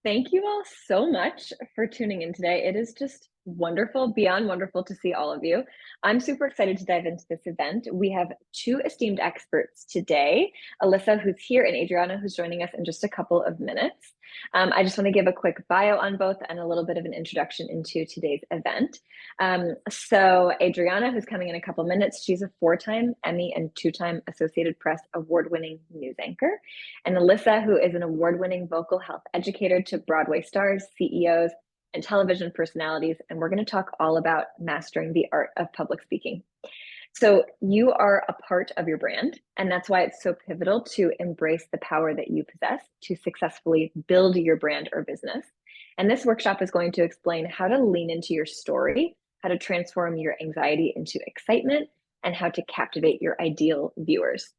Thank you all so much for tuning in today. It is just wonderful, beyond wonderful to see all of you. I'm super excited to dive into this event. We have two esteemed experts today, Elissa, who's here, and Adrianna, who's joining us in just a couple of minutes. I just want to give a quick bio on both and a little bit of an introduction into today's event. So Adrianna, who's coming in a couple minutes, she's a 4-time Emmy and 2-time Associated Press award-winning news anchor. And Elissa, who is an award-winning vocal health educator to Broadway stars, CEOs, and television personalities. And we're going to talk all about mastering the art of public speaking. So you are a part of your brand, and that's why it's so pivotal to embrace the power that you possess to successfully build your brand or business. And this workshop is going to explain how to lean into your story, how to transform your anxiety into excitement, and how to captivate your ideal viewers.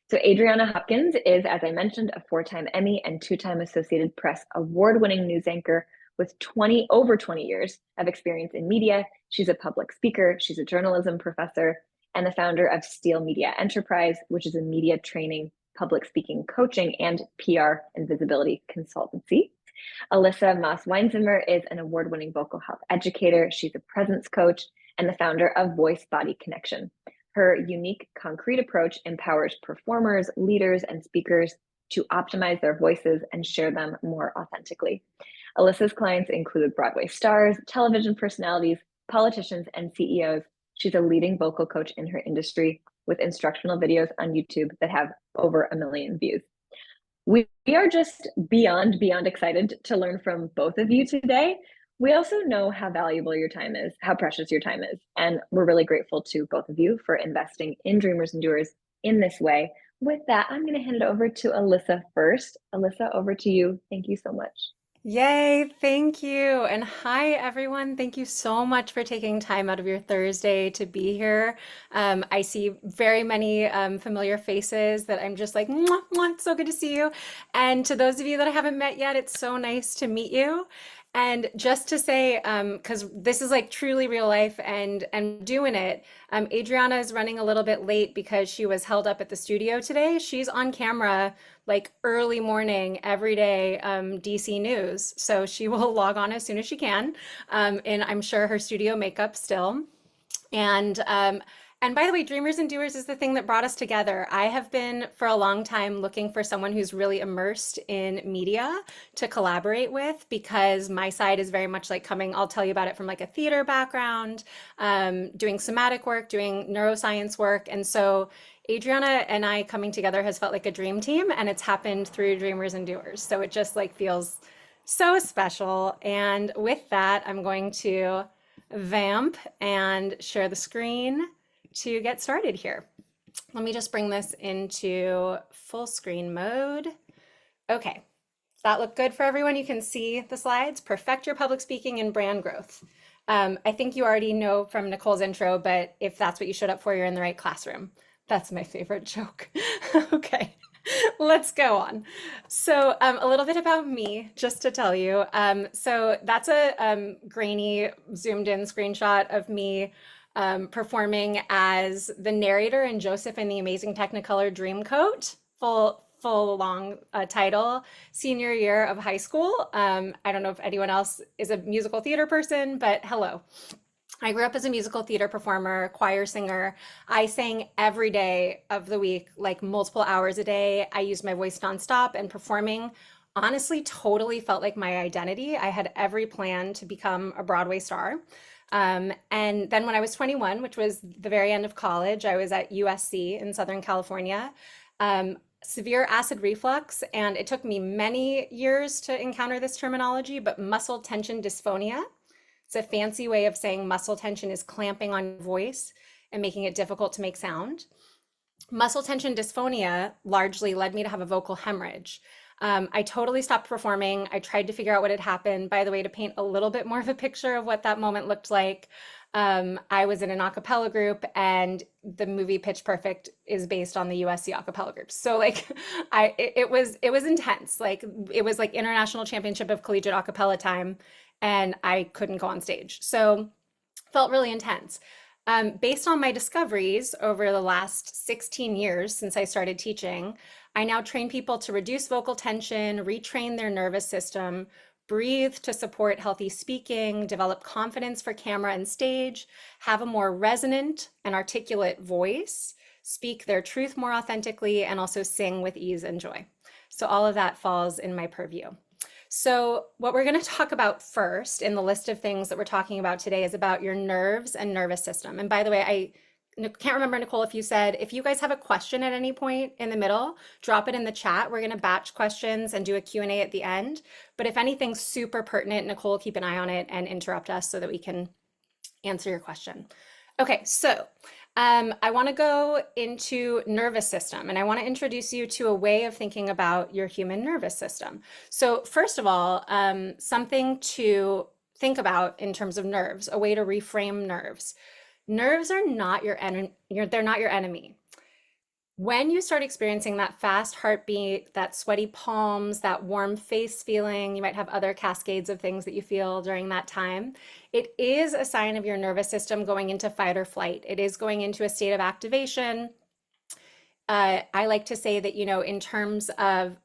So Adrianna Hopkins is, as I mentioned, a 4-time Emmy and 2-time Associated Press award-winning news anchor with over 20 years of experience in media. She's a public speaker, she's a journalism professor, and the founder of Steel Media Enterprise, which is a media training, public speaking coaching, and PR and visibility consultancy. Elissa Maas Weinzimmer is an award-winning vocal health educator. She's a presence coach and the founder of Voice Body Connection. Her unique, concrete approach empowers performers, leaders, and speakers to optimize their voices and share them more authentically. Elissa's clients include Broadway stars, television personalities, politicians, and CEOs. She's a leading vocal coach in her industry with instructional videos on YouTube that have over 1 million views. We are just beyond excited to learn from both of you today. We also know how valuable your time is, how precious your time is, and we're really grateful to both of you for investing in Dreamers and Doers in this way. With that, I'm going to hand it over to Elissa first. Elissa, over to you. Thank you so much. Yay, thank you. And hi, everyone. Thank you so much for taking time out of your Thursday to be here. I see very many familiar faces that I'm just like, mwah, mwah, it's so good to see you. And to those of you that I haven't met yet, it's so nice to meet you. And just to say, because this is like truly real life and doing it, Adriana is running a little bit late because she was held up at the studio today. She's on camera like early morning every day, DC News. So she will log on as soon as she can. And I'm sure her studio makeup still. And and by the way, Dreamers and Doers is the thing that brought us together. I have been for a long time looking for someone who's really immersed in media to collaborate with because my side is very much like coming, I'll tell you about it from like a theater background, doing somatic work, doing neuroscience work. And so Adriana and I coming together has felt like a dream team, and it's happened through Dreamers and Doers. So it just like feels so special. And with that, I'm going to vamp and share the screen to get started here. Let me just bring this into full screen mode. Okay, does that look good for everyone? You can see the slides. Perfect your public speaking and brand growth. I think you already know from Nicole's intro, but if that's what you showed up for, you're in the right classroom. That's my favorite joke. Okay, let's go on. So a little bit about me, just to tell you. So that's a grainy zoomed in screenshot of me performing as the narrator in Joseph and the Amazing Technicolor Dreamcoat, full long title, senior year of high school. I don't know if anyone else is a musical theater person, but hello. I grew up as a musical theater performer, choir singer. I sang every day of the week, like multiple hours a day. I used my voice nonstop, and performing honestly totally felt like my identity. I had every plan to become a Broadway star. And then when I was 21, which was the very end of college, I was at USC in Southern California, severe acid reflux. And it took me many years to encounter this terminology, but muscle tension dysphonia. It's a fancy way of saying muscle tension is clamping on your voice and making it difficult to make sound. Muscle tension dysphonia largely led me to have a vocal hemorrhage. I totally stopped performing. I tried to figure out what had happened. By the way, to paint a little bit more of a picture of what that moment looked like, I was in an a cappella group, and the movie Pitch Perfect is based on the USC a cappella group. So like, it was intense. Like it was like International Championship of Collegiate a cappella time, and I couldn't go on stage. So felt really intense. Based on my discoveries over the last 16 years since I started teaching, I now train people to reduce vocal tension, retrain their nervous system, breathe to support healthy speaking, develop confidence for camera and stage, have a more resonant and articulate voice, speak their truth more authentically, and also sing with ease and joy. So all of that falls in my purview. So what we're going to talk about first in the list of things that we're talking about today is about your nerves and nervous system. And by the way, I can't remember, Nicole, if you said, if you guys have a question at any point in the middle, drop it in the chat. We're going to batch questions and do a Q&A at the end. But if anything's super pertinent, Nicole, keep an eye on it and interrupt us so that we can answer your question. Okay, so I want to go into nervous system, and I want to introduce you to a way of thinking about your human nervous system. So first of all, something to think about in terms of nerves, a way to reframe nerves. Nerves are not your enemy. They're not your enemy. When you start experiencing that fast heartbeat, that sweaty palms, that warm face feeling, you might have other cascades of things that you feel during that time. It is a sign of your nervous system going into fight or flight. It is going into a state of activation. I like to say that, in terms of,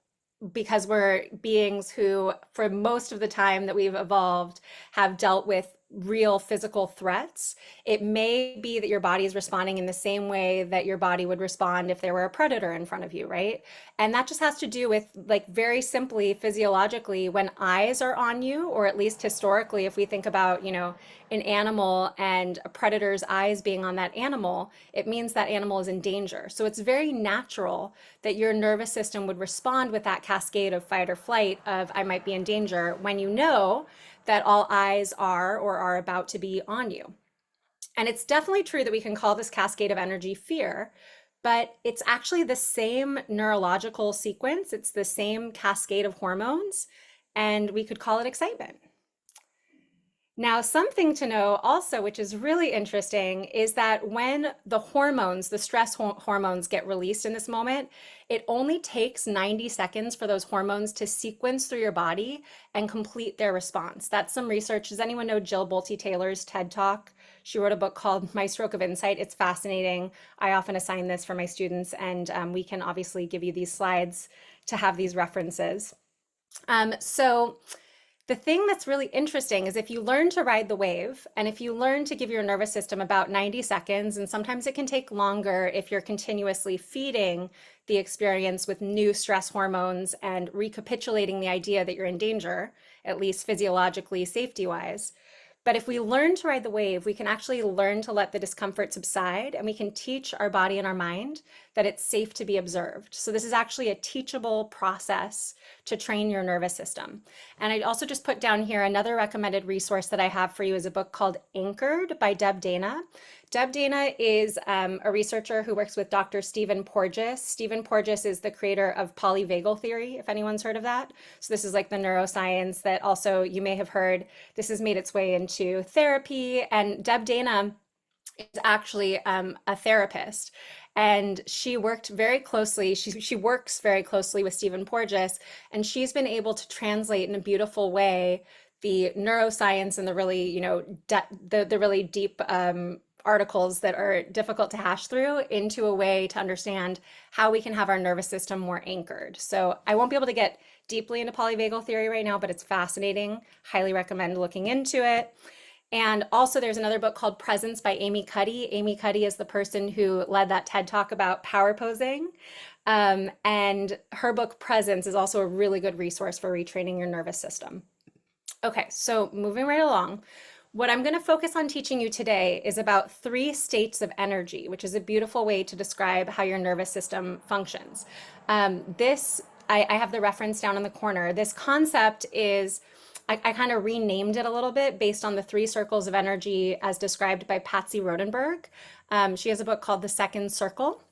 because we're beings who, for most of the time that we've evolved, have dealt with real physical threats, it may be that your body is responding in the same way that your body would respond if there were a predator in front of you, right? And that just has to do with, like, very simply, physiologically, when eyes are on you, or at least historically, if we think about, an animal and a predator's eyes being on that animal, it means that animal is in danger. So it's very natural that your nervous system would respond with that cascade of fight or flight of I might be in danger when you know that all eyes are or are about to be on you. And it's definitely true that we can call this cascade of energy fear, but it's actually the same neurological sequence. It's the same cascade of hormones, and we could call it excitement. Now, something to know also, which is really interesting, is that when the hormones, the stress hormones get released in this moment, it only takes 90 seconds for those hormones to sequence through your body and complete their response. That's some research. Does anyone know Jill Bolte Taylor's TED Talk? She wrote a book called My Stroke of Insight. It's fascinating. I often assign this for my students, and we can obviously give you these slides to have these references. So the thing that's really interesting is if you learn to ride the wave, and if you learn to give your nervous system about 90 seconds, and sometimes it can take longer if you're continuously feeding the experience with new stress hormones and recapitulating the idea that you're in danger, at least physiologically, safety-wise. But if we learn to ride the wave, we can actually learn to let the discomfort subside, and we can teach our body and our mind that it's safe to be observed. So this is actually a teachable process to train your nervous system. And I also just put down here another recommended resource that I have for you is a book called Anchored by Deb Dana. Deb Dana is a researcher who works with Dr. Stephen Porges. Stephen Porges is the creator of polyvagal theory, if anyone's heard of that. So this is like the neuroscience that also you may have heard. This has made its way into therapy. And Deb Dana is actually a therapist. And she worked very closely, she works very closely with Stephen Porges, and she's been able to translate in a beautiful way the neuroscience and the really, the really deep articles that are difficult to hash through into a way to understand how we can have our nervous system more anchored. So I won't be able to get deeply into polyvagal theory right now, but it's fascinating. Highly recommend looking into it. And also there's another book called Presence by Amy Cuddy. Amy Cuddy is the person who led that TED Talk about power posing. And her book Presence is also a really good resource for retraining your nervous system. Okay, so moving right along. What I'm going to focus on teaching you today is about 3 states of energy, which is a beautiful way to describe how your nervous system functions. I have the reference down in the corner. This concept is, I kind of renamed it a little bit based on the 3 circles of energy as described by Patsy Rodenberg. She has a book called The Second Circle.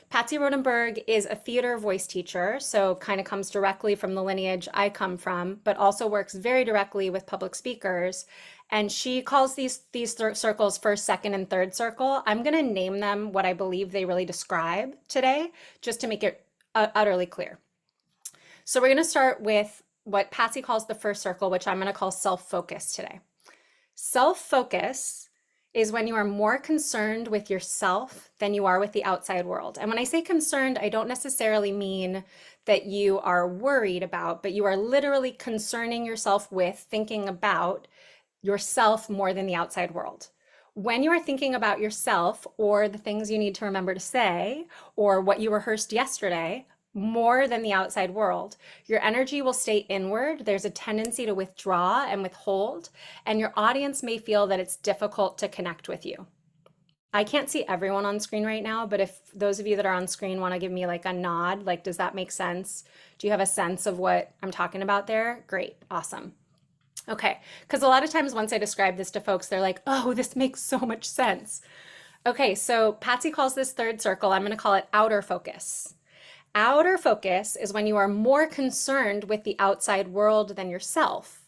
Patsy Rodenberg is a theater voice teacher, so kind of comes directly from the lineage I come from, but also works very directly with public speakers. And she calls these circles first, second, and third circle. I'm going to name them what I believe they really describe today, just to make it utterly clear. So we're going to start with what Patsy calls the first circle, which I'm going to call self-focus today. Self-focus is when you are more concerned with yourself than you are with the outside world. And when I say concerned, I don't necessarily mean that you are worried about, but you are literally concerning yourself with thinking about yourself more than the outside world. When you are thinking about yourself or the things you need to remember to say or what you rehearsed yesterday more than the outside world, your energy will stay inward. There's a tendency to withdraw and withhold, and your audience may feel that it's difficult to connect with you. I can't see everyone on screen right now, but if those of you that are on screen want to give me like a nod, like, does that make sense? Do you have a sense of what I'm talking about there? Great, awesome. Okay, because a lot of times once I describe this to folks, they're like, oh, this makes so much sense. Okay, so Patsy calls this third circle. I'm going to call it outer focus. Outer focus is when you are more concerned with the outside world than yourself.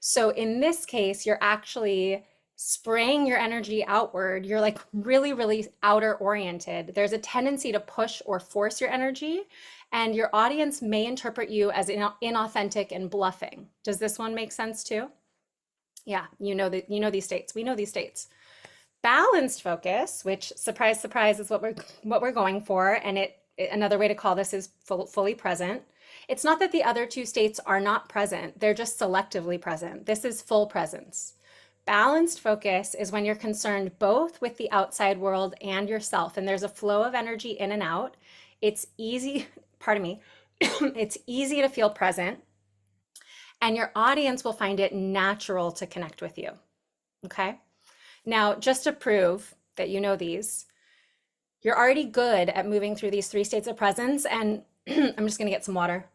So in this case, you're actually spraying your energy outward. You're like really, really outer oriented. There's a tendency to push or force your energy, and your audience may interpret you as inauthentic and bluffing. Does this one make sense too? Yeah, you know these states. We know these states. Balanced focus, which surprise, surprise, is what we're going for, and another way to call this is fully present. It's not that the other two states are not present, they're just selectively present. This is full presence. Balanced focus is when you're concerned both with the outside world and yourself, and there's a flow of energy in and out. It's easy, pardon me, it's easy to feel present, and your audience will find it natural to connect with you. Okay? Now, just to prove that you know these, you're already good at moving through these three states of presence, and I'm just going to get some water.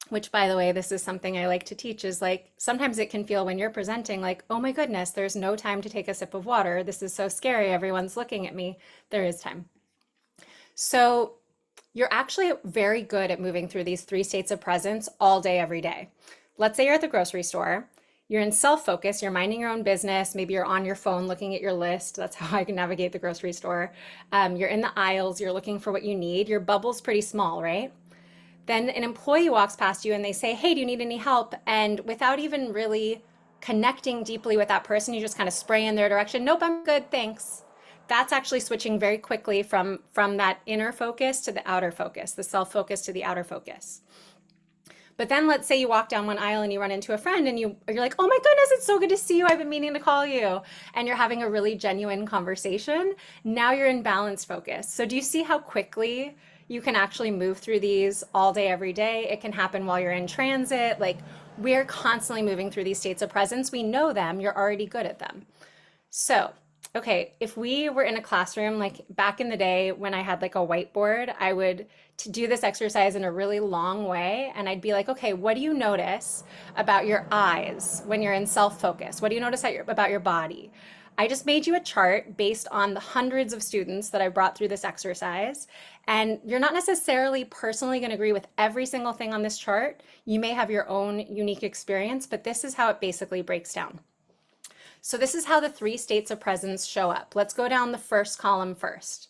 Which, by the way, this is something I like to teach, is like sometimes it can feel when you're presenting like, oh my goodness, there's no time to take a sip of water. This is so scary. Everyone's looking at me. There is time. So you're actually very good at moving through these three states of presence all day, every day. Let's say you're at the grocery store. You're in self-focus, you're minding your own business. Maybe you're on your phone looking at your list. That's how I can navigate the grocery store. You're in the aisles, you're looking for what you need. Your bubble's pretty small, right? Then an employee walks past you and they say, hey, do you need any help? And without even really connecting deeply with that person, you just kind of spray in their direction. Nope, I'm good, thanks. That's actually switching very quickly from that inner focus to the outer focus, the self-focus to the outer focus. But then let's say you walk down one aisle and you run into a friend and you're like, oh my goodness, it's so good to see you. I've been meaning to call you. And you're having a really genuine conversation. Now you're in balanced focus. So do you see how quickly you can actually move through these all day, every day? It can happen while you're in transit. Like, we're constantly moving through these states of presence. We know them. You're already good at them. So, okay, if we were in a classroom, like back in the day when I had like a whiteboard, I would to do this exercise in a really long way. And I'd be like, okay, what do you notice about your eyes when you're in self-focus? What do you notice about your body? I just made you a chart based on the hundreds of students that I brought through this exercise. And you're not necessarily personally going to agree with every single thing on this chart. You may have your own unique experience, but this is how it basically breaks down. So this is how the three states of presence show up. Let's go down the first column first.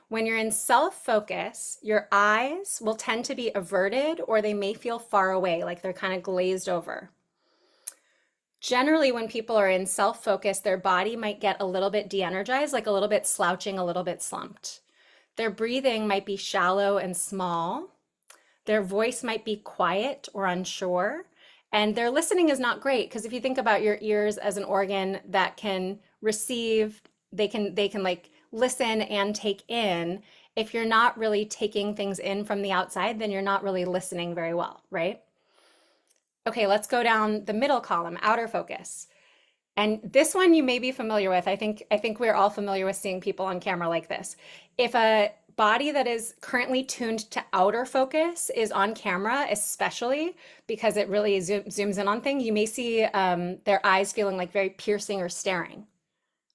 When you're in self-focus, your eyes will tend to be averted, or they may feel far away, like they're kind of glazed over. Generally, when people are in self-focus, their body might get a little bit de-energized, like a little bit slouching, a little bit slumped. Their breathing might be shallow and small. Their voice might be quiet or unsure. And their listening is not great, because if you think about your ears as an organ that can receive, they can like listen and take in. If you're not really taking things in from the outside, then you're not really listening very well, right? Okay, let's go down the middle column, outer focus. And this one you may be familiar with. I think we're all familiar with seeing people on camera like this. If a body that is currently tuned to outer focus is on camera, especially because it really zooms in on things, you may see their eyes feeling like very piercing or staring,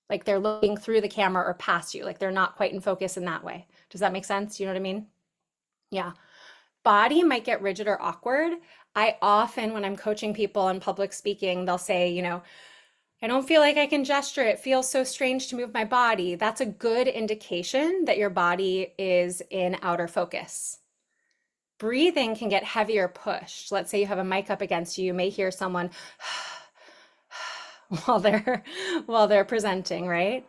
like they're looking through the camera or past you, like they're not quite in focus in that way. Does that make sense? Do you know what I mean? Yeah. Body might get rigid or awkward. I often, when I'm coaching people in public speaking, they'll say, I don't feel like I can gesture. It feels so strange to move my body. That's a good indication that your body is in outer focus. Breathing can get heavier pushed. Let's say you have a mic up against you. You may hear someone while they're presenting, right?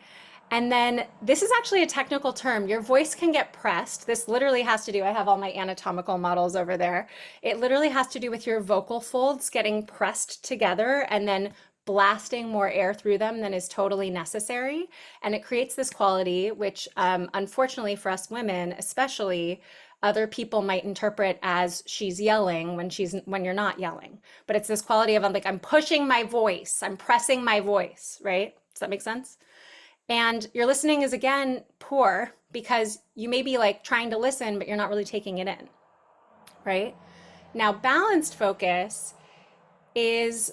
And then this is actually a technical term. Your voice can get pressed. This literally has to do, I have all my anatomical models over there. It literally has to do with your vocal folds getting pressed together and then blasting more air through them than is totally necessary. And it creates this quality, which unfortunately for us women, especially, other people might interpret as she's yelling when you're not yelling. But it's this quality of I'm pushing my voice, I'm pressing my voice, right? Does that make sense? And your listening is again poor because you may be like trying to listen, but you're not really taking it in, right? Now, balanced focus is,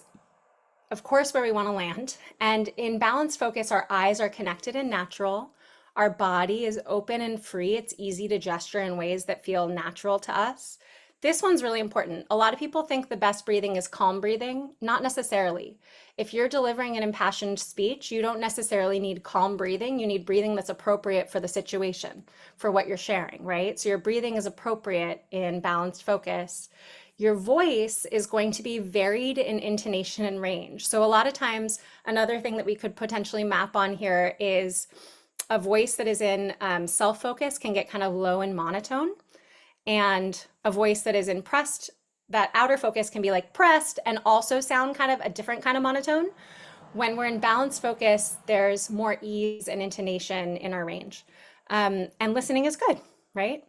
of course, where we want to land. And in balanced focus, our eyes are connected and natural. Our body is open and free. It's easy to gesture in ways that feel natural to us. This one's really important. A lot of people think the best breathing is calm breathing. Not necessarily. If you're delivering an impassioned speech, you don't necessarily need calm breathing. You need breathing that's appropriate for the situation, for what you're sharing, right? So your breathing is appropriate in balanced focus. Your voice is going to be varied in intonation and range. So a lot of times, another thing that we could potentially map on here is a voice that is in self-focus can get kind of low and monotone, and a voice that is in pressed, that outer focus can be like pressed and also sound kind of a different kind of monotone. When we're in balanced focus, there's more ease and intonation in our range. And listening is good, right?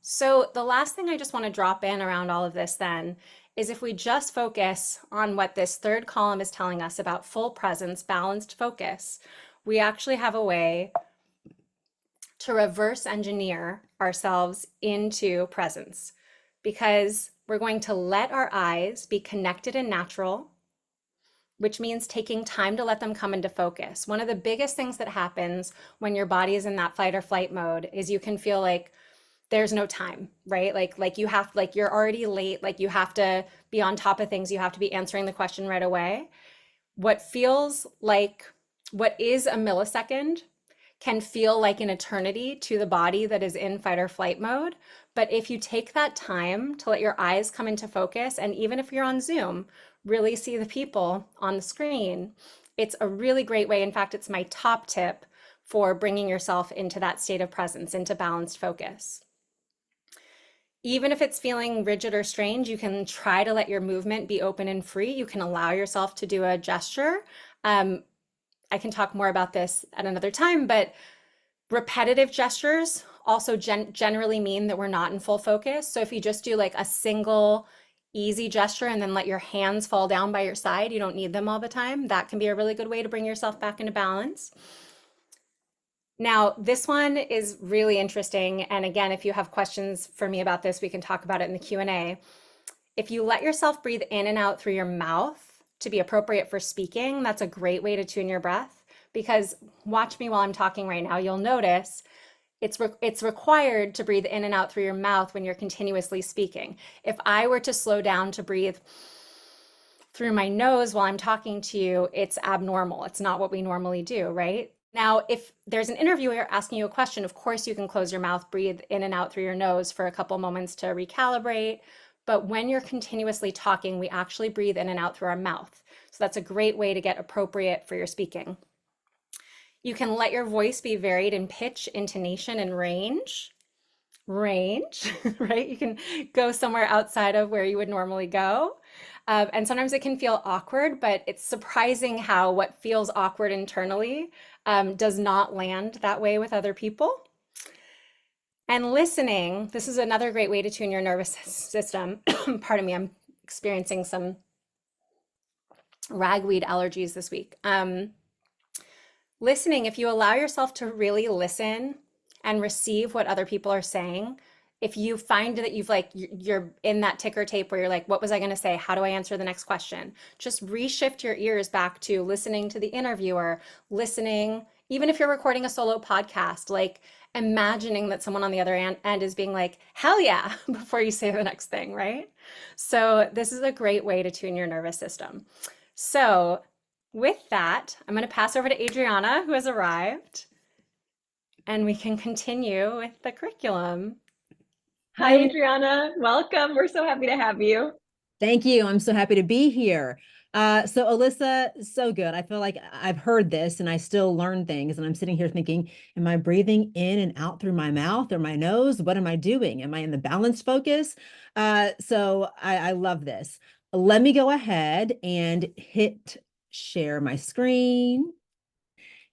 So the last thing I just want to drop in around all of this then is if we just focus on what this third column is telling us about full presence, balanced focus, we actually have a way to reverse engineer ourselves into presence, because we're going to let our eyes be connected and natural, which means taking time to let them come into focus. One of the biggest things that happens when your body is in that fight or flight mode is you can feel like there's no time, right? Like you have, like you're already late, like you have to be on top of things, you have to be answering the question right away. What feels like what is a millisecond can feel like an eternity to the body that is in fight or flight mode. But if you take that time to let your eyes come into focus, and even if you're on Zoom, really see the people on the screen, it's a really great way. In fact, it's my top tip for bringing yourself into that state of presence, into balanced focus. Even if it's feeling rigid or strange, you can try to let your movement be open and free. You can allow yourself to do a gesture. I can talk more about this at another time, but repetitive gestures also generally mean that we're not in full focus. So if you just do like a single easy gesture and then let your hands fall down by your side, you don't need them all the time. That can be a really good way to bring yourself back into balance. Now, this one is really interesting. And again, if you have questions for me about this, we can talk about it in the Q&A. If you let yourself breathe in and out through your mouth to be appropriate for speaking, that's a great way to tune your breath. Because watch me while I'm talking right now, you'll notice it's required to breathe in and out through your mouth when you're continuously speaking. If I were to slow down to breathe through my nose while I'm talking to you, it's abnormal. It's not what we normally do, right? Now, if there's an interviewer asking you a question, of course you can close your mouth, breathe in and out through your nose for a couple moments to recalibrate. But when you're continuously talking, we actually breathe in and out through our mouth. So that's a great way to get appropriate for your speaking. You can let your voice be varied in pitch, intonation, and range. Range, right? You can go somewhere outside of where you would normally go. And sometimes it can feel awkward, but it's surprising how what feels awkward internally does not land that way with other people. And listening, this is another great way to tune your nervous system. Pardon me, I'm experiencing some ragweed allergies this week. Listening, if you allow yourself to really listen and receive what other people are saying, if you find that you're in that ticker tape where you're like, what was I going to say? How do I answer the next question? Just reshift your ears back to listening to the interviewer, listening, even if you're recording a solo podcast, like imagining that someone on the other end is being like, hell yeah, before you say the next thing, right? So this is a great way to tune your nervous system. So with that, I'm going to pass over to Adrianna, who has arrived, and we can continue with the curriculum. Hi, Adrianna. Welcome. We're so happy to have you. Thank you. I'm so happy to be here. So Alyssa, so good. I feel like I've heard this and I still learn things. And I'm sitting here thinking, am I breathing in and out through my mouth or my nose? What am I doing? Am I in the balance focus? So I love this. Let me go ahead and hit share my screen.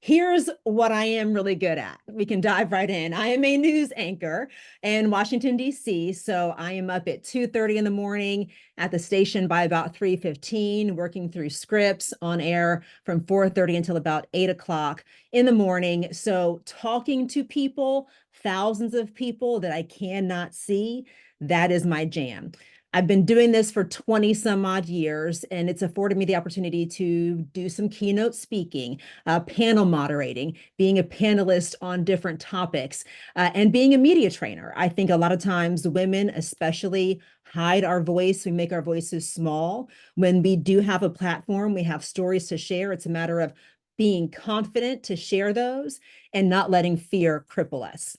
Here's what I am really good at. We can dive right in. I am a news anchor in Washington, D.C. So I am up at 2:30 in the morning at the station by about 3:15, working through scripts on air from 4:30 until about 8 o'clock in the morning. So talking to people, thousands of people that I cannot see, that is my jam. I've been doing this for 20 some odd years, and it's afforded me the opportunity to do some keynote speaking, panel moderating, being a panelist on different topics, and being a media trainer. I think a lot of times women, especially, hide our voice. We make our voices small. When we do have a platform, we have stories to share. It's a matter of being confident to share those and not letting fear cripple us.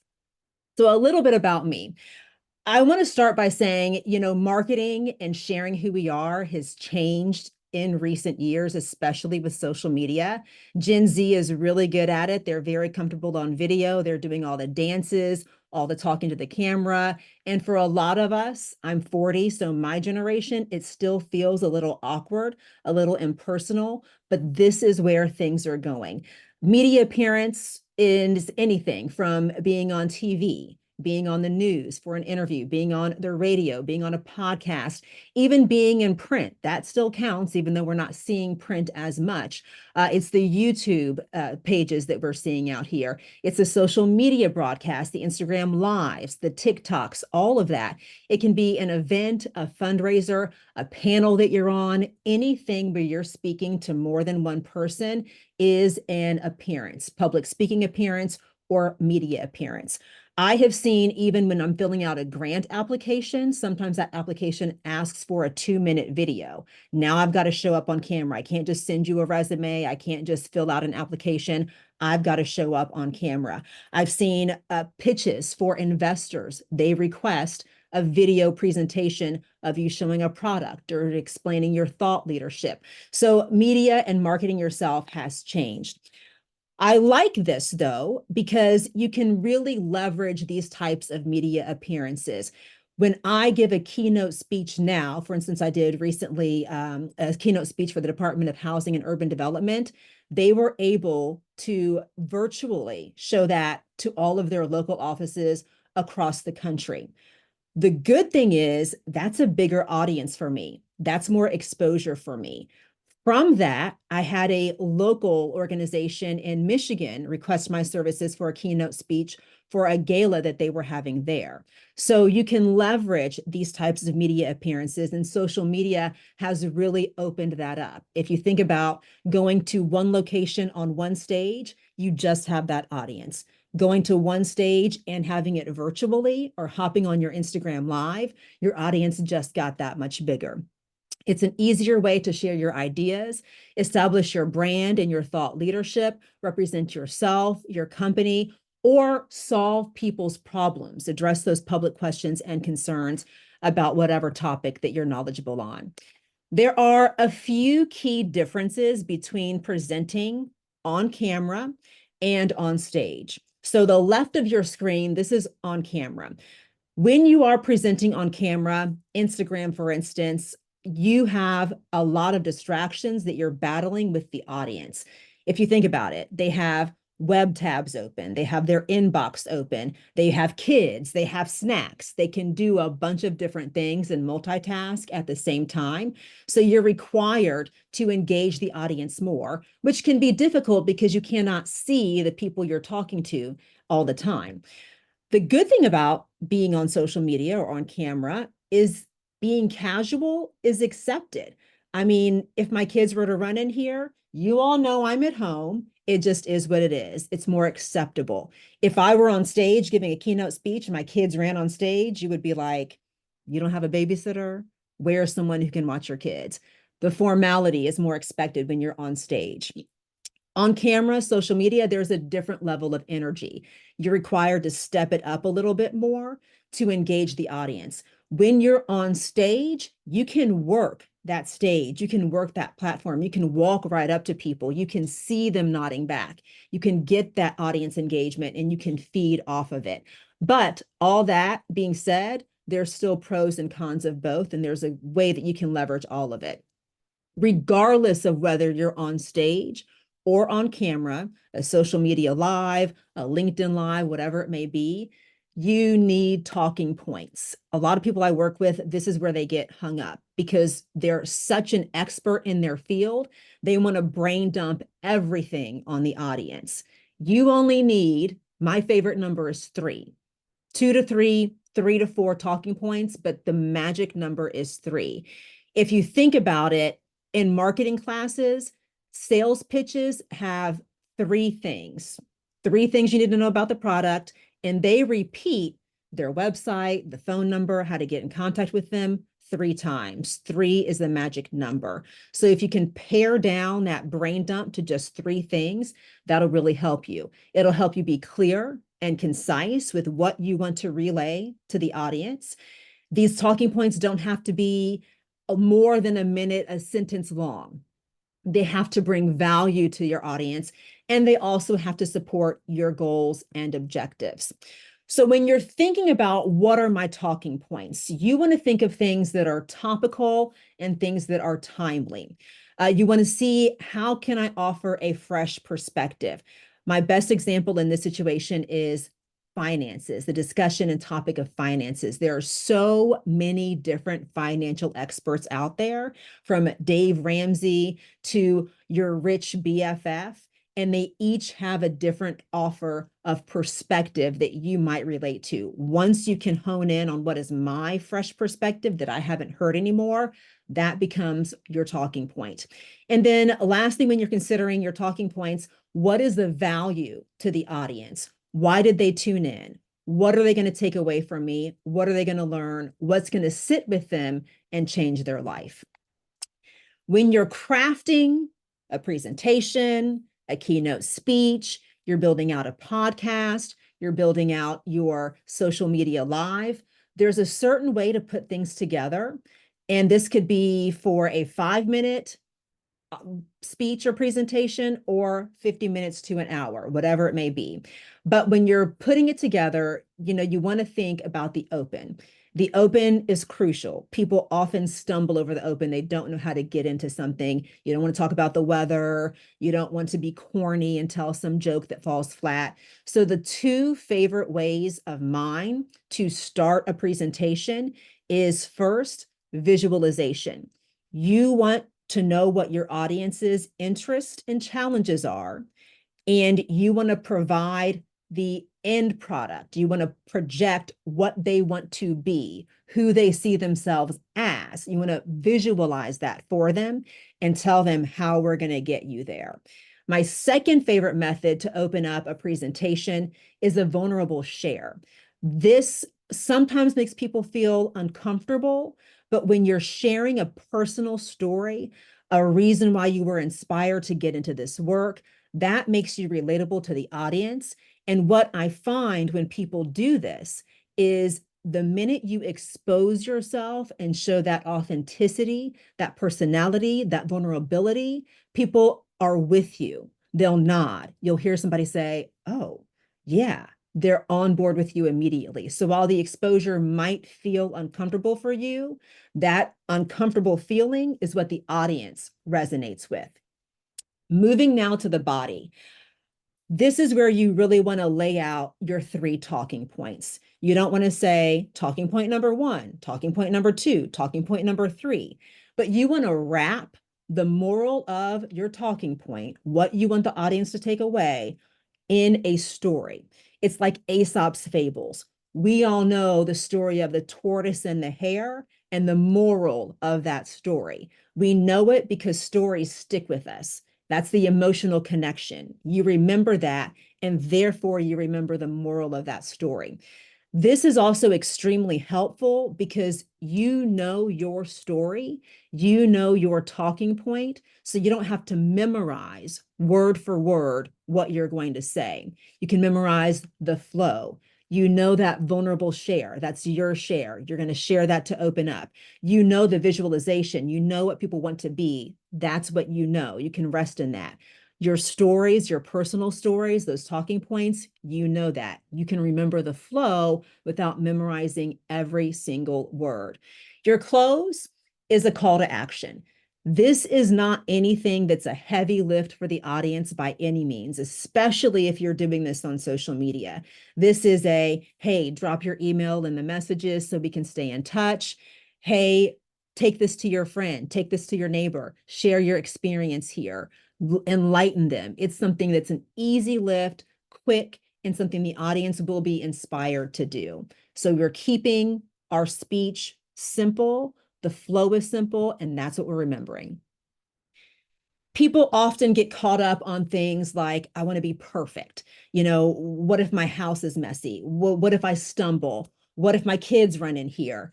So, a little bit about me. I want to start by saying, marketing and sharing who we are has changed in recent years, especially with social media. Gen Z is really good at it. They're very comfortable on video. They're doing all the dances, all the talking to the camera. And for a lot of us, I'm 40, so my generation, it still feels a little awkward, a little impersonal, but this is where things are going. Media appearance is anything from being on TV, being on the news for an interview, being on the radio, being on a podcast, even being in print. That still counts, even though we're not seeing print as much. It's the YouTube pages that we're seeing out here. It's the social media broadcast, the Instagram lives, the TikToks, all of that. It can be an event, a fundraiser, a panel that you're on, anything where you're speaking to more than one person is an appearance, public speaking appearance or media appearance. I have seen, even when I'm filling out a grant application, sometimes that application asks for a 2-minute video. Now I've got to show up on camera. I can't just send you a resume. I can't just fill out an application. I've got to show up on camera. I've seen pitches for investors. They request a video presentation of you showing a product or explaining your thought leadership. So media and marketing yourself has changed. I like this though, because you can really leverage these types of media appearances. When I give a keynote speech now, for instance, I did recently a keynote speech for the Department of Housing and Urban Development. They were able to virtually show that to all of their local offices across the country. The good thing is that's a bigger audience for me. That's more exposure for me. From that, I had a local organization in Michigan request my services for a keynote speech for a gala that they were having there. So you can leverage these types of media appearances, and social media has really opened that up. If you think about going to one location on one stage, you just have that audience. Going to one stage and having it virtually or hopping on your Instagram live, your audience just got that much bigger. It's an easier way to share your ideas, establish your brand and your thought leadership, represent yourself, your company, or solve people's problems, address those public questions and concerns about whatever topic that you're knowledgeable on. There are a few key differences between presenting on camera and on stage. So the left of your screen, this is on camera. When you are presenting on camera, Instagram, for instance, you have a lot of distractions that you're battling with the audience. If you think about it, they have web tabs open, they have their inbox open, they have kids, they have snacks, they can do a bunch of different things and multitask at the same time. So you're required to engage the audience more, which can be difficult because you cannot see the people you're talking to all the time. The good thing about being on social media or on camera is being casual is accepted. I mean, if my kids were to run in here, you all know I'm at home. It just is what it is. It's more acceptable. If I were on stage giving a keynote speech and my kids ran on stage, you would be like, you don't have a babysitter? Where's someone who can watch your kids? The formality is more expected when you're on stage. On camera, social media, there's a different level of energy. You're required to step it up a little bit more to engage the audience. When you're on stage, you can work that stage. You can work that platform. You can walk right up to people. You can see them nodding back. You can get that audience engagement and you can feed off of it. But all that being said, there's still pros and cons of both, and there's a way that you can leverage all of it. Regardless of whether you're on stage or on camera, a social media live, a LinkedIn live, whatever it may be, you need talking points. A lot of people I work with, this is where they get hung up because they're such an expert in their field. They want to brain dump everything on the audience. You only need, my favorite number is 3, 2 to 3, 3 to 4 talking points, but the magic number is 3. If you think about it, in marketing classes, sales pitches have 3 things you need to know about the product, and they repeat their website, the phone number, how to get in contact with them 3 times. 3 is the magic number. So if you can pare down that brain dump to just 3 things, that'll really help you. It'll help you be clear and concise with what you want to relay to the audience. These talking points don't have to be more than a minute, a sentence long. They have to bring value to your audience, and they also have to support your goals and objectives. So when you're thinking about what are my talking points, you want to think of things that are topical and things that are timely. You want to see, how can I offer a fresh perspective? My best example in this situation is finances, the discussion and topic of finances. There are so many different financial experts out there, from Dave Ramsey to your rich BFF, and they each have a different offer of perspective that you might relate to. Once you can hone in on what is my fresh perspective that I haven't heard anymore, that becomes your talking point. And then lastly, when you're considering your talking points, what is the value to the audience? Why did they tune in? What are they going to take away from me? What are they going to learn? What's going to sit with them and change their life? When you're crafting a presentation, a keynote speech, you're building out a podcast, you're building out your social media live, there's a certain way to put things together. And this could be for a 5-minute speech or presentation, or 50 minutes to an hour, whatever it may be. But when you're putting it together, you want to think about the open. The open is crucial. People often stumble over the open. They don't know how to get into something. You don't want to talk about the weather. You don't want to be corny and tell some joke that falls flat. So the 2 favorite ways of mine to start a presentation is, first, visualization. You want to know what your audience's interests and challenges are, and you want to provide the end product. You want to project what they want to be, who they see themselves as. You want to visualize that for them and tell them how we're going to get you there. My second favorite method to open up a presentation is a vulnerable share. This sometimes makes people feel uncomfortable, but when you're sharing a personal story, a reason why you were inspired to get into this work, that makes you relatable to the audience. And what I find when people do this is, the minute you expose yourself and show that authenticity, that personality, that vulnerability, people are with you. They'll nod. You'll hear somebody say, "Oh, yeah." They're on board with you immediately. So while the exposure might feel uncomfortable for you, that uncomfortable feeling is what the audience resonates with. Moving now to the body. This is where you really want to lay out your 3 talking points. You don't want to say talking point number 1, talking point number 2, talking point number 3, but you want to wrap the moral of your talking point, what you want the audience to take away, in a story. It's like Aesop's fables. We all know the story of the tortoise and the hare and the moral of that story. We know it because stories stick with us. That's the emotional connection. You remember that, and therefore you remember the moral of that story. This is also extremely helpful because you know your story, you know your talking point, so you don't have to memorize word for word what you're going to say. You can memorize the flow. You know that vulnerable share, that's your share. You're going to share that to open up. You know the visualization, you know what people want to be. That's what you know. You can rest in that. Your stories, your personal stories, those talking points, you know that. You can remember the flow without memorizing every single word. Your close is a call to action. This is not anything that's a heavy lift for the audience by any means, especially if you're doing this on social media. This is a, hey, drop your email in the messages so we can stay in touch. Hey, take this to your friend, take this to your neighbor, share your experience here, enlighten them. It's something that's an easy lift, quick, and something the audience will be inspired to do. So we're keeping our speech simple, the flow is simple, and that's what we're remembering. People often get caught up on things like, I want to be perfect. You know, what if my house is messy? What if I stumble? What if my kids run in here?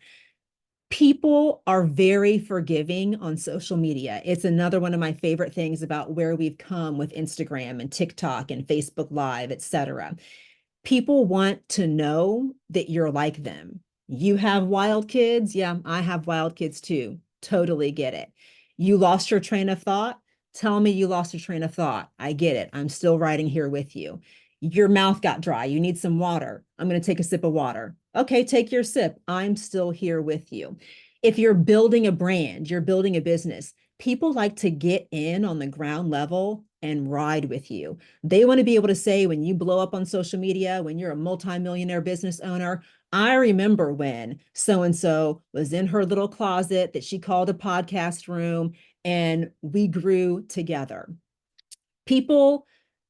People are very forgiving on social media. It's another one of my favorite things about where we've come with Instagram and TikTok and Facebook Live, etc. People want to know that you're like them. You have wild kids? Yeah, I have wild kids too. Totally get it. You lost your train of thought? Tell me you lost your train of thought. I get it. I'm still riding here with you. Your mouth got dry. You need some water. I'm going to take a sip of water. Okay, take your sip. I'm still here with you. If you're building a brand, you're building a business, people like to get in on the ground level and ride with you. They want to be able to say, when you blow up on social media, when you're a multimillionaire business owner, I remember when so-and-so was in her little closet that she called a podcast room and we grew together. People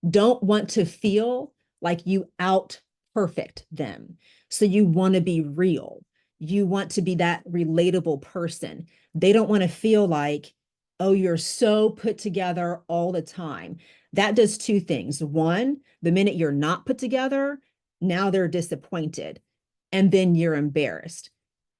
don't want to feel like you out perfect them. So you want to be real. You want to be that relatable person. They don't want to feel like, oh, you're so put together all the time. That does two things. One, the minute you're not put together, now they're disappointed. And then you're embarrassed.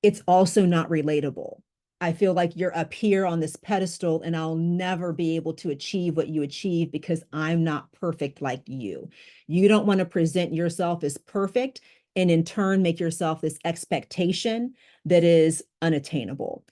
It's also not relatable. I feel like you're up here on this pedestal and I'll never be able to achieve what you achieve because I'm not perfect like you. You don't want to present yourself as perfect and in turn make yourself this expectation that is unattainable.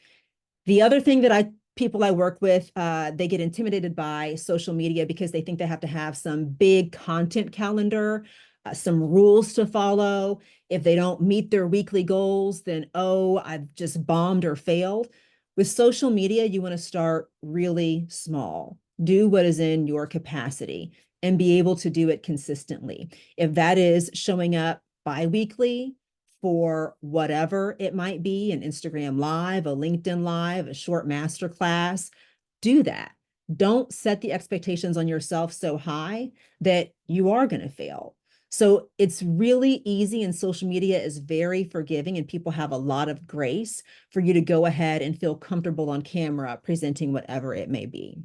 The other thing that people I work with, they get intimidated by social media because they think they have to have some big content calendar, some rules to follow. If they don't meet their weekly goals, then, oh, I've just bombed or failed. With social media, you want to start really small. Do what is in your capacity and be able to do it consistently. If that is showing up bi-weekly, for whatever it might be, an Instagram Live, a LinkedIn Live, a short masterclass, do that. Don't set the expectations on yourself so high that you are going to fail. So it's really easy, and social media is very forgiving, and people have a lot of grace for you to go ahead and feel comfortable on camera presenting whatever it may be.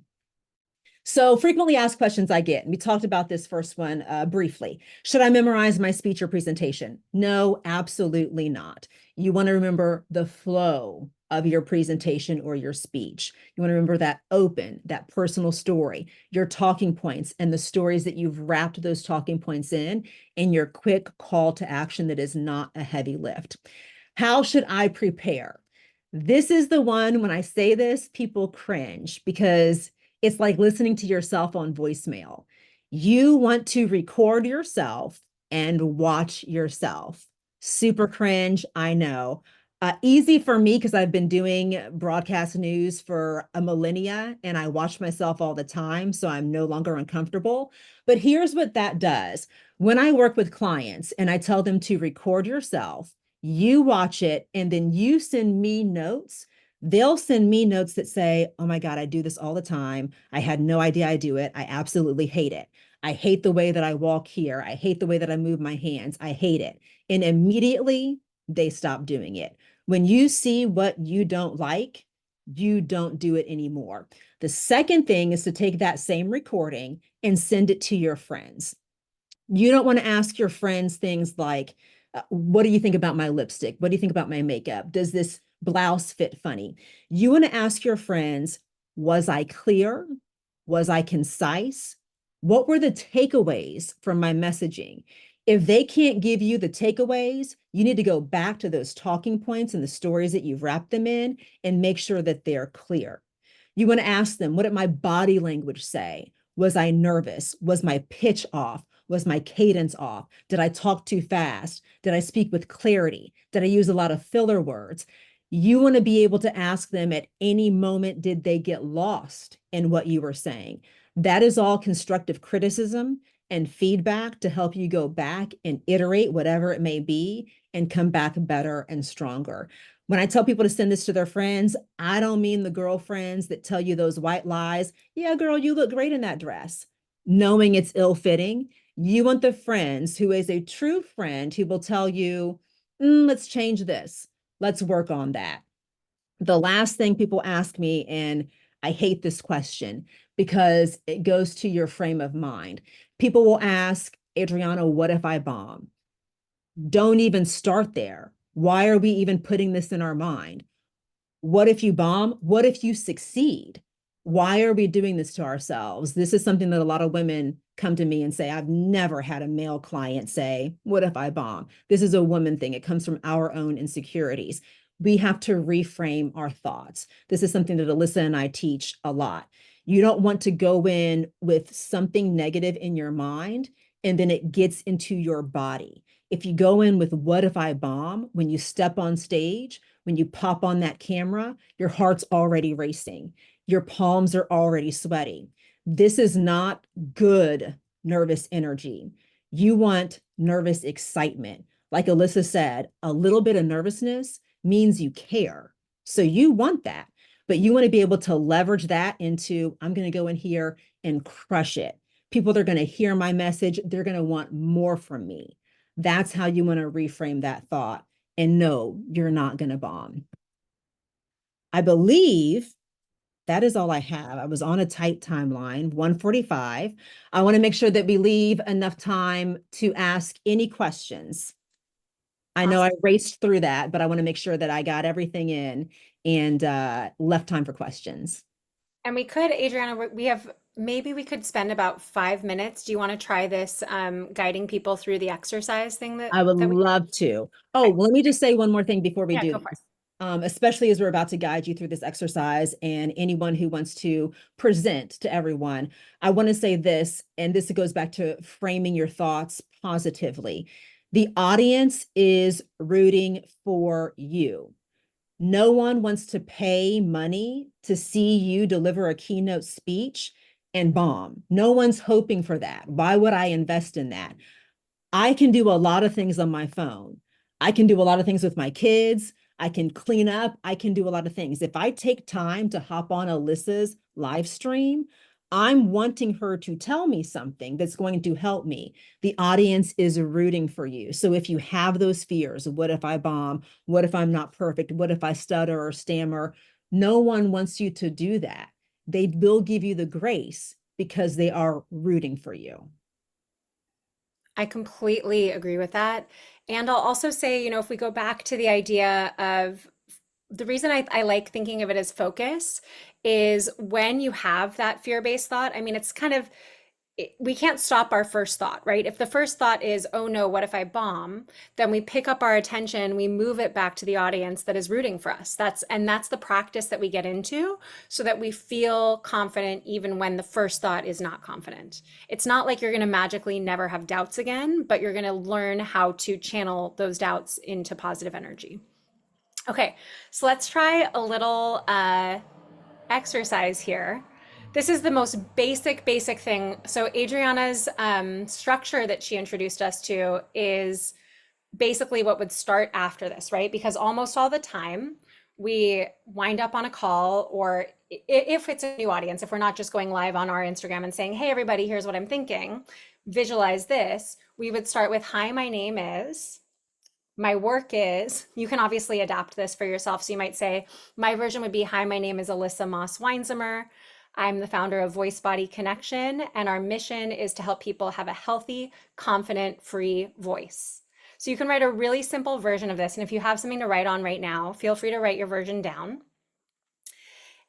So frequently asked questions I get, and we talked about this first one briefly. Should I memorize my speech or presentation? No, absolutely not. You want to remember the flow of your presentation or your speech. You want to remember that open, that personal story, your talking points, and the stories that you've wrapped those talking points in your quick call to action that is not a heavy lift. How should I prepare? This is the one, when I say this, people cringe because it's like listening to yourself on voicemail. You want to record yourself and watch yourself. Super cringe, I know. Easy for me because I've been doing broadcast news for a millennia and I watch myself all the time, so I'm no longer uncomfortable. But here's what that does. When I work with clients and I tell them to record yourself, you watch it, and then you send me notes. They'll send me notes that say, oh my God, I do this all the time. I had no idea I do it. I absolutely hate it. I hate the way that I walk here. I hate the way that I move my hands. I hate it. And immediately they stop doing it. When you see what you don't like, you don't do it anymore. The second thing is to take that same recording and send it to your friends. You don't want to ask your friends things like, what do you think about my lipstick? What do you think about my makeup? Does this blouse fit funny? You want to ask your friends, was I clear? Was I concise? What were the takeaways from my messaging? If they can't give you the takeaways, you need to go back to those talking points and the stories that you've wrapped them in and make sure that they're clear. You want to ask them, what did my body language say? Was I nervous? Was my pitch off? Was my cadence off? Did I talk too fast? Did I speak with clarity? Did I use a lot of filler words? You want to be able to ask them at any moment, did they get lost in what you were saying? That is all constructive criticism and feedback to help you go back and iterate whatever it may be and come back better and stronger. When I tell people to send this to their friends, I don't mean the girlfriends that tell you those white lies. Yeah, girl, you look great in that dress, knowing it's ill-fitting. You want the friends who is a true friend who will tell you, let's change this. Let's work on that. The last thing people ask me, and I hate this question because it goes to your frame of mind. People will ask, Adrianna, what if I bomb? Don't even start there. Why are we even putting this in our mind? What if you bomb? What if you succeed? Why are we doing this to ourselves? This is something that a lot of women come to me and say, I've never had a male client say, what if I bomb? This is a woman thing. It comes from our own insecurities. We have to reframe our thoughts. This is something that Elissa and I teach a lot. You don't want to go in with something negative in your mind and then it gets into your body. If you go in with, what if I bomb? When you step on stage, when you pop on that camera, your heart's already racing. Your palms are already sweaty. This is not good nervous energy. You want nervous excitement. Like Elissa said, a little bit of nervousness means you care. So you want that, but you want to be able to leverage that into, I'm going to go in here and crush it. People are going to hear my message. They're going to want more from me. That's how you want to reframe that thought. And no, you're not going to bomb. I believe that is all I have. I was on a tight timeline, 1:45. I want to make sure that we leave enough time to ask any questions. I know I Awesome. raced through that, but I want to make sure that I got everything in and left time for questions. And we could, Adriana, we have maybe we could spend about 5 minutes. Do you want to try this guiding people through the exercise thing I would that we love to. Oh, okay. let me just say one more thing before we Yeah, do go for it. this. Especially as we're about to guide you through this exercise and anyone who wants to present to everyone, I want to say this, and this goes back to framing your thoughts positively. The audience is rooting for you. No one wants to pay money to see you deliver a keynote speech and bomb. No one's hoping for that. Why would I invest in that? I can do a lot of things on my phone. I can do a lot of things with my kids. I can clean up. I can do a lot of things. If I take time to hop on Elissa's live stream, I'm wanting her to tell me something that's going to help me. The audience is rooting for you. So if you have those fears, what if I bomb? What if I'm not perfect? What if I stutter or stammer? No one wants you to do that. They will give you the grace because they are rooting for you. I completely agree with that. And I'll also say, if we go back to the idea of the reason I like thinking of it as focus is when you have that fear-based thought, I mean, it's kind of we can't stop our first thought, right? If the first thought is, oh no, what if I bomb? Then we pick up our attention, we move it back to the audience that is rooting for us. That's the practice that we get into so that we feel confident even when the first thought is not confident. It's not like you're going to magically never have doubts again, but you're going to learn how to channel those doubts into positive energy. Okay, so let's try a little exercise here. This is the most basic thing. So Adriana's structure that she introduced us to is basically what would start after this, right? Because almost all the time we wind up on a call, or if it's a new audience, if we're not just going live on our Instagram and saying, hey, everybody, here's what I'm thinking, visualize this, we would start with, hi, my name is, my work is, you can obviously adapt this for yourself. So you might say, my version would be, hi, my name is Elissa Maas Weinzimmer. I'm the founder of Voice Body Connection, and our mission is to help people have a healthy, confident, free voice. So you can write a really simple version of this. And if you have something to write on right now, feel free to write your version down.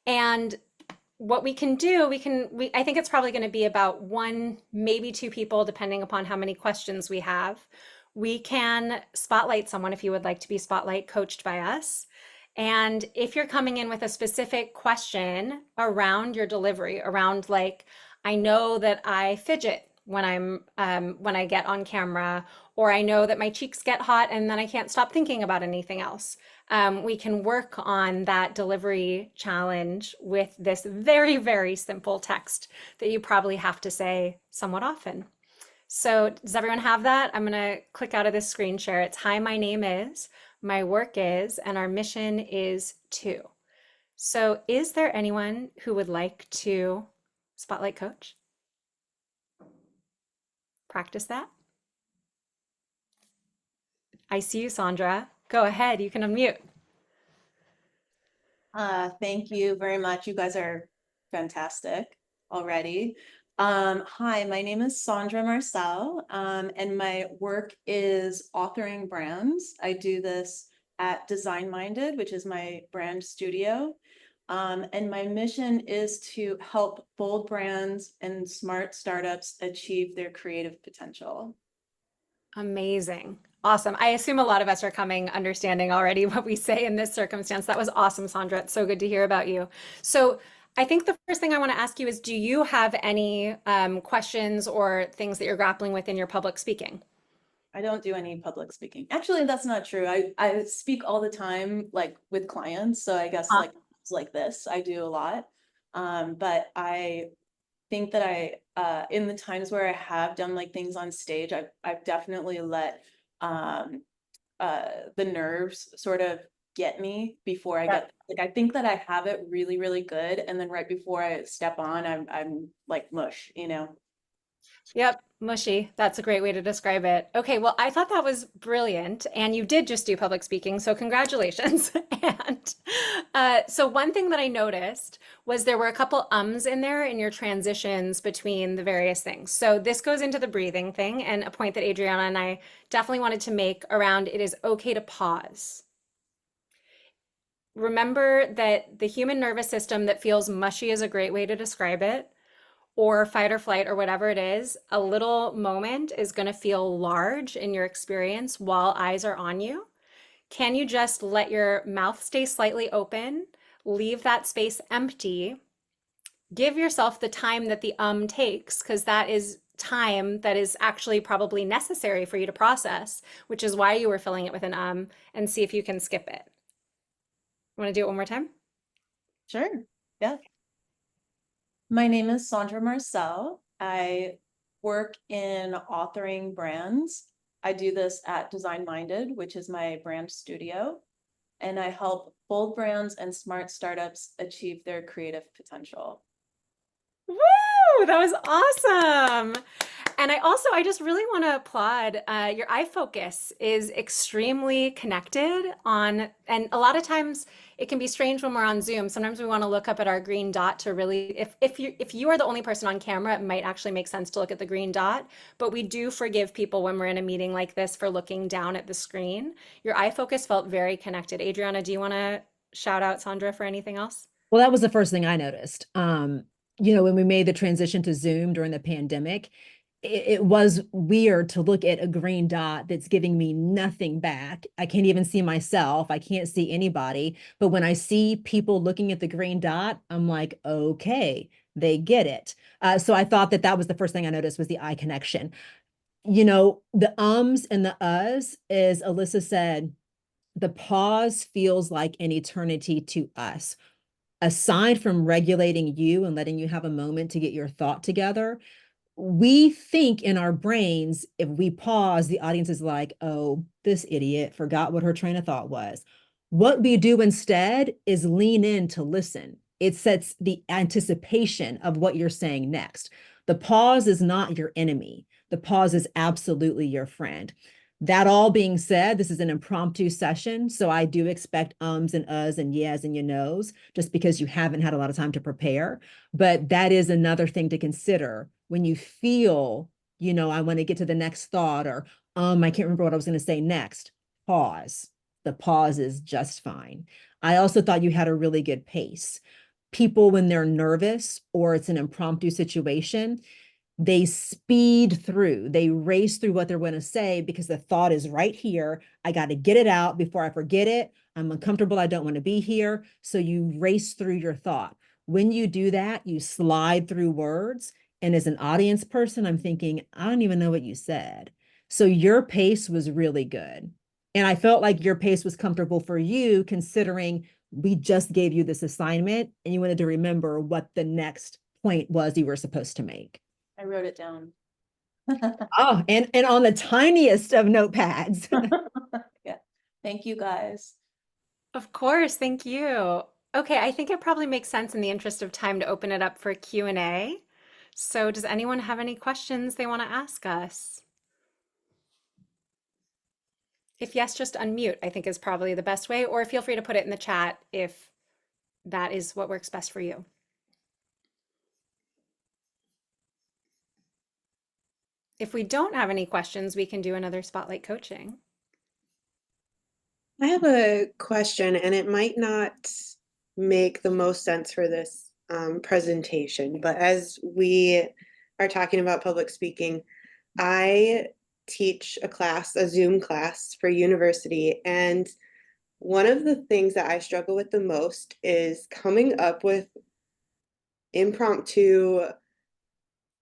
And what we can do, I think it's probably going to be about one, maybe two people, depending upon how many questions we have. We can spotlight someone if you would like to be spotlight coached by us. And if you're coming in with a specific question around your delivery, around like, I know that I fidget when I get on camera, or I know that my cheeks get hot and then I can't stop thinking about anything else. We can work on that delivery challenge with this very, very simple text that you probably have to say somewhat often. So does everyone have that? I'm going to click out of this screen share. It's hi, my name is, my work is, and our mission is to. So is there anyone who would like to spotlight coach? Practice that. I see you, Sandra. Go ahead, you can unmute. Thank you very much. You guys are fantastic already. Hi, my name is Sandra Marcel, and my work is authoring brands. I do this at Design Minded, which is my brand studio. And my mission is to help bold brands and smart startups achieve their creative potential. Amazing. Awesome. I assume a lot of us are coming understanding already what we say in this circumstance. That was awesome, Sandra. It's so good to hear about you. So I think the first thing I want to ask you is, do you have any questions or things that you're grappling with in your public speaking? I don't do any public speaking. Actually, that's not true. I speak all the time, like with clients. So I guess like this, I do a lot. But I think that in the times where I have done like things on stage, I've definitely let the nerves sort of get me before I get, like, I think that I have it really, really good. And then right before I step on, I'm like mush, you know? Yep, mushy. That's a great way to describe it. Okay, well, I thought that was brilliant, and you did just do public speaking, so congratulations. And so one thing that I noticed was there were a couple ums in there in your transitions between the various things. So this goes into the breathing thing, and a point that Adriana and I definitely wanted to make around it is okay to pause. Remember that the human nervous system that feels mushy is a great way to describe it, or fight or flight or whatever it is, a little moment is going to feel large in your experience while eyes are on you. Can you just let your mouth stay slightly open, leave that space empty, give yourself the time that the takes, because that is time that is actually probably necessary for you to process, which is why you were filling it with an and see if you can skip it. Want to do it one more time? Sure. Yeah. My name is Sandra Marcel. I work in authoring brands. I do this at Design Minded, which is my brand studio, and I help bold brands and smart startups achieve their creative potential. Woo! That was awesome. And I just really want to applaud your eye focus is extremely connected on, and a lot of times it can be strange when we're on Zoom. Sometimes we want to look up at our green dot to really, if you are the only person on camera, it might actually make sense to look at the green dot. But we do forgive people when we're in a meeting like this for looking down at the screen. Your eye focus felt very connected. Adriana, do you want to shout out Sandra for anything else? Well, that was the first thing I noticed. When we made the transition to Zoom during the pandemic, it was weird to look at a green dot that's giving me nothing back. I can't even see myself. I can't see anybody. But when I see people looking at the green dot, I'm like, okay, they get it. So I thought that was the first thing I noticed was the eye connection. The ums and the uhs, as Elissa said, the pause feels like an eternity to us. Aside from regulating you and letting you have a moment to get your thought together, we think in our brains, if we pause, the audience is like, oh, this idiot forgot what her train of thought was. What we do instead is lean in to listen. It sets the anticipation of what you're saying next. The pause is not your enemy. The pause is absolutely your friend. That all being said, this is an impromptu session, so I do expect ums and uhs and yes and you knows, just because you haven't had a lot of time to prepare. But that is another thing to consider when you feel, I want to get to the next thought, or I can't remember what I was going to say next. Pause. The pause is just fine. I also thought you had a really good pace. people, when they're nervous or it's an impromptu situation, they speed through, they race through what they're going to say because the thought is right here. I got to get it out before I forget it. I'm uncomfortable. I don't want to be here. So you race through your thought. When you do that, you slide through words. And as an audience person, I'm thinking, I don't even know what you said. So your pace was really good. And I felt like your pace was comfortable for you, considering we just gave you this assignment and you wanted to remember what the next point was you were supposed to make. I wrote it down. Oh, and on the tiniest of notepads. Yeah. Thank you guys. Of course, thank you. Okay, I think it probably makes sense in the interest of time to open it up for Q&A. So does anyone have any questions they want to ask us? If yes, just unmute, I think is probably the best way, or feel free to put it in the chat if that is what works best for you. If we don't have any questions, we can do another spotlight coaching. I have a question, and it might not make the most sense for this presentation, but as we are talking about public speaking, I teach a class, a Zoom class for university, and one of the things that I struggle with the most is coming up with impromptu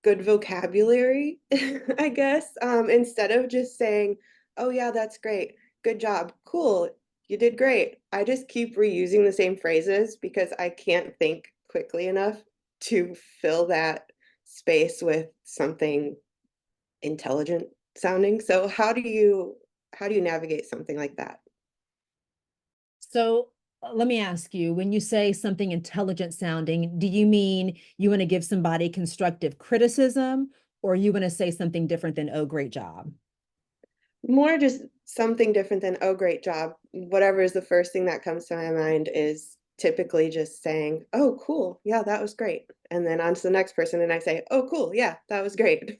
good vocabulary, I guess, instead of just saying, oh yeah, that's great, good job, cool, you did great. I just keep reusing the same phrases because I can't think quickly enough to fill that space with something intelligent sounding. So how do you navigate something like that? So let me ask you, when you say something intelligent sounding, do you mean you want to give somebody constructive criticism, or you want to say something different than, oh, great job? More just something different than, oh, great job. Whatever is the first thing that comes to my mind is typically just saying, oh, cool. Yeah, that was great. And then on to the next person and I say, oh, cool. Yeah, that was great.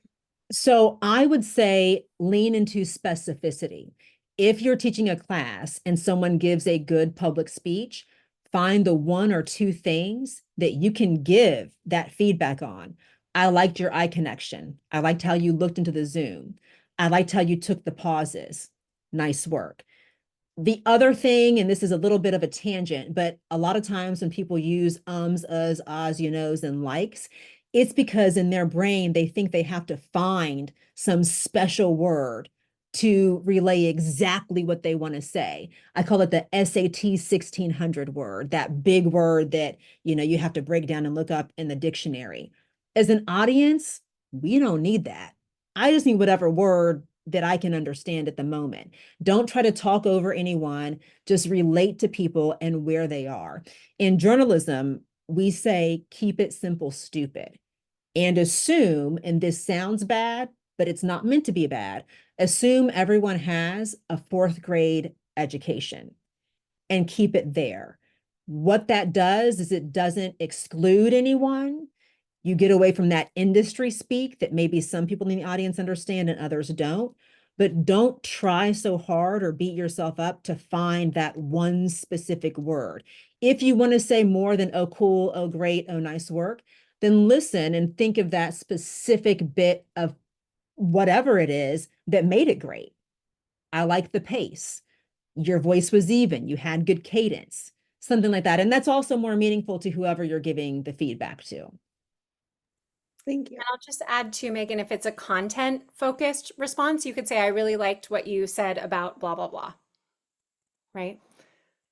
So I would say lean into specificity. If you're teaching a class and someone gives a good public speech, find the one or two things that you can give that feedback on. I liked your eye connection. I liked how you looked into the Zoom. I liked how you took the pauses. Nice work. The other thing, and this is a little bit of a tangent, but a lot of times when people use ums, uhs, ahs, you knows, and likes, it's because in their brain, they think they have to find some special word to relay exactly what they want to say. I call it the SAT 1600 word, that big word that, you have to break down and look up in the dictionary. As an audience, we don't need that. I just need whatever word that I can understand at the moment. Don't try to talk over anyone, just relate to people and where they are. In journalism, we say, keep it simple, stupid, and assume, and this sounds bad, but it's not meant to be bad, assume everyone has a fourth grade education and keep it there. What that does is it doesn't exclude anyone. You get away from that industry speak that maybe some people in the audience understand and others don't. But don't try so hard or beat yourself up to find that one specific word. If you want to say more than, oh, cool, oh, great, oh, nice work, then listen and think of that specific bit of whatever it is that made it great. I like the pace. Your voice was even. You had good cadence, something like that. And that's also more meaningful to whoever you're giving the feedback to. Thank you. And I'll just add to Megan, if it's a content focused response, you could say, I really liked what you said about blah, blah, blah. Right?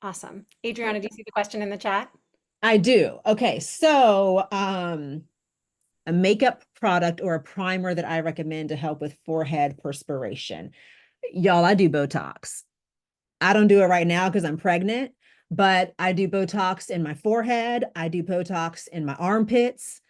Awesome. Adriana, do you see the question in the chat? I do. Okay. So, a makeup product or a primer that I recommend to help with forehead perspiration. Y'all, I do Botox. I don't do it right now because I'm pregnant, but I do Botox in my forehead. I do Botox in my armpits.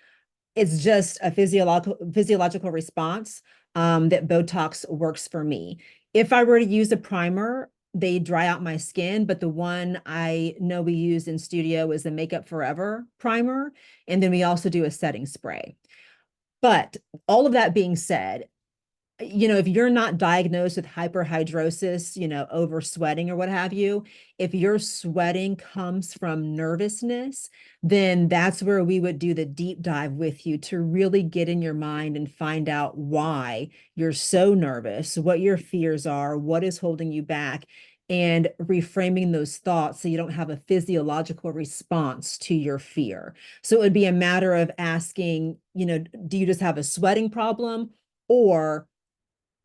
It's just a physiological response that Botox works for me. If I were to use a primer, they dry out my skin, but the one I know we use in studio is the Makeup Forever primer. And then we also do a setting spray. But all of that being said, if you're not diagnosed with hyperhidrosis, over sweating or what have you, if your sweating comes from nervousness, then that's where we would do the deep dive with you to really get in your mind and find out why you're so nervous, what your fears are, what is holding you back, and reframing those thoughts so you don't have a physiological response to your fear. So it would be a matter of asking, do you just have a sweating problem? Or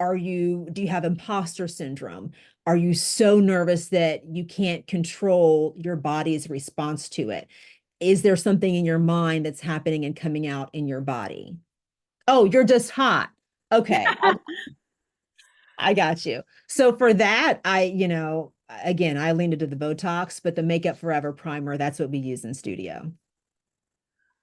do you have imposter syndrome? Are you so nervous that you can't control your body's response to it? Is there something in your mind that's happening and coming out in your body? Oh, you're just hot. Okay, I got you. So for that, again, I leaned into the Botox, but the Makeup Forever primer, that's what we use in studio.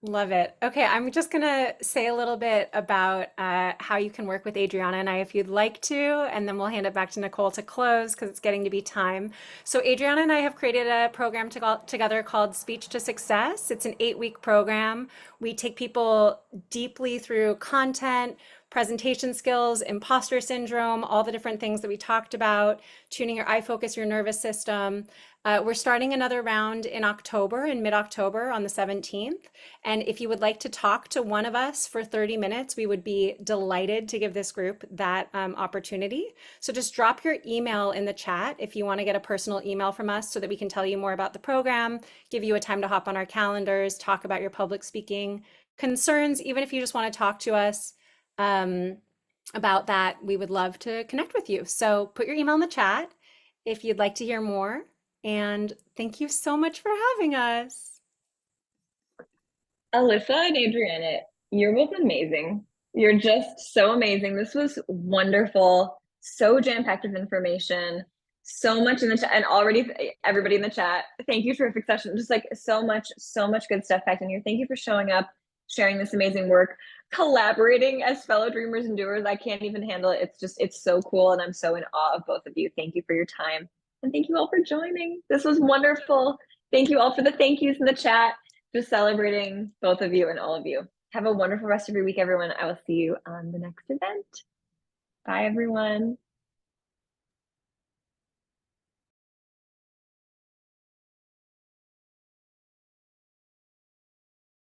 Love it. Okay, I'm just gonna say a little bit about how you can work with Adrianna and I if you'd like to, and then we'll hand it back to Nicole to close because it's getting to be time. So Adrianna and I have created a program together called Speech to Success. It's an 8-week program. We take people deeply through content, presentation skills, imposter syndrome, all the different things that we talked about, tuning your eye focus, your nervous system. We're starting another round in October, in mid-October on the 17th. And if you would like to talk to one of us for 30 minutes, we would be delighted to give this group that opportunity. So just drop your email in the chat if you want to get a personal email from us so that we can tell you more about the program, give you a time to hop on our calendars, talk about your public speaking concerns. Even if you just want to talk to us about that, we would love to connect with you. So put your email in the chat if you'd like to hear more. And thank you so much for having us. Elissa and Adrianna, you're both amazing. You're just so amazing. This was wonderful, so jam-packed with information, so much in the chat, and already everybody in the chat, thank you, terrific session. Just like so much good stuff packed in here. Thank you for showing up, sharing this amazing work, collaborating as fellow dreamers and doers. I can't even handle it. It's so cool, and I'm so in awe of both of you. Thank you for your time, and thank you all for joining. This was wonderful. Thank you all for the thank yous in the chat. Just celebrating both of you and all of you. Have a wonderful rest of your week, everyone. I will see you on the next event. Bye, everyone.